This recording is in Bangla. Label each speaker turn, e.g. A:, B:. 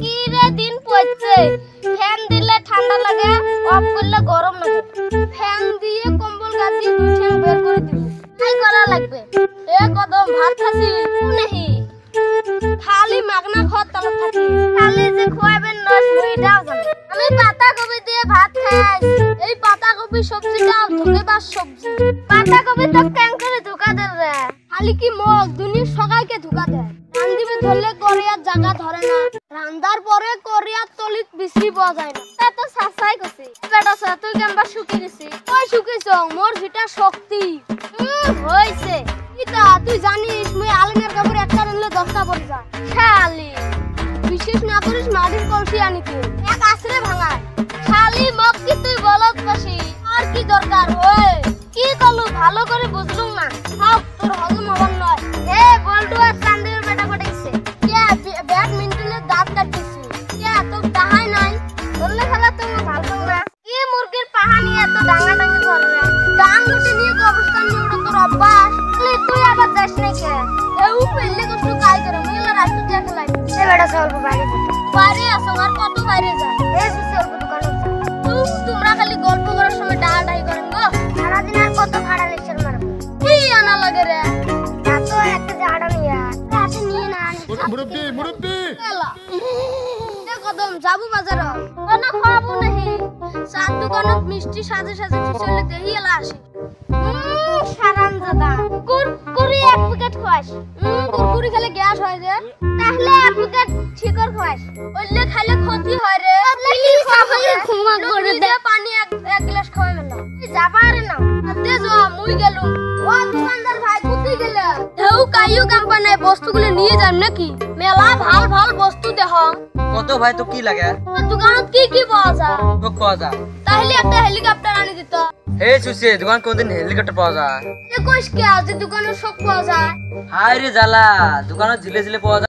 A: কি রে দিন পড়ছে, ফ্যান দিলে ঠান্ডা লাগে, অফ করলে গরম লাগে। ফ্যান দিয়ে কম্বল গাদি দুই ঠ্যাং বের করে দিব। কি করা লাগবে? এ কদম ভাত খাসি নেহি, খালি মাগনা খত তাল থাকি, খালি যে খোয়াবেন নস মুইটাও জানে। আমি পাতা কপি দিয়ে ভাত খাই। এই পাতা কপি সবজিটা ধোকেবার সবজি। পাতা কপি তো ক্যাং করে ধোকা দেন রে, খালি কি মগ দুনিয়া সবাইকে ধোকা দেয়। রান্দিবে ধরলে কোরিয়ার জায়গা ধরে না, রান্দার পরে কোরিয়ার তলিত বিসি পাওয়া যায় না। তা তো সাসাই কইছি বেটা সা তুই কেমবা শুকি গেছি। ওই শুকিছ মোর ভিটা শক্তি হইছে। ইতা তুই জানিস মুই আলমের কাপড় একটা আনলে 10টা পড়ে যায়। খালি বিশেষ না করিস মাটির কলসি আনিতে এক আছরে ভাঙায়। খালি মগ কি তুই বলত পাসি, আর কি দরকার ওই কি কলু ভালো করে বুঝলুম না। সব তোর হজম হবার নয়। এ বলটু আর চান্দের বেটা পড়েছে কে ব্যাডমিন্টনের দাঁত কাটতেছি কে তো তাহাই নাই বললে খেলা তুমি ভালো না। কি মুরগির পাহা নিয়ে এত ডাঙ্গাডাঙ্গি করে রে, ডাং গুটি নিয়ে কবরস্থান নিয়ে ওটা তোর অভ্যাস। তুই আবার যাস নাই কে? এও পেলে কষ্ট কাজ করে মিলা রাস্তা দিয়ে খেলাই। এ বেটা সল্প বাইরে বাইরে আসো, আর কত বাইরে যায়। এই বিশে অল্প দোকানে তোমরা খালি গল্প করার সময় ডাহাডাহি করেন গো। সারাদিন আর কত ভাড়া লেকচার মারবো? কি আনা লাগে রে? এত একটা জাড়া নিয়ে রাতে নিয়ে না
B: মুরব্বি মুরব্বি
A: এ কদম যাবো বাজার কোনো খাবো নাহি। চার দোকানত মিষ্টি সাজে সাজে চলে দেহি এলা আসি। সারান দাদা কুরকুরি এক প্যাকেট খাস। কুরকুরি খেলে গ্যাস হয় রে, তাহলে এক প্যাকেট ঠিকর খাস। ওইলে খাইলে ক্ষতি হয় রে। প্লিজ খাইলে ক্ষমা করে দে। পানি এক গ্লাস খাওয়াই মেলা যাবারে না দে যা মুই গেলুম। ও দোকানদার ভাই কোথায় গেলে? হেউ কাইও কোম্পানির বস্তুগুলো নিয়ে যান নাকি? মেলা ভাল ভাল বস্তু দেহ।
C: কত ভাই তো কি লাগে?
A: দোকানত কি কি পাওয়া যায়?
C: তো পাওয়া যায়।
A: তাহলে একটা হেলিকপ্টার আনি দিত।
C: হে সুসে দোকান কোনদিন হেলিকপ্টার পাওয়া যায়?
A: এ কইস কে আজ দোকানে সব পাওয়া যায়।
C: হায় রে জ্বালা, দোকানে ঝিলে ঝিলে পাওয়া যায়।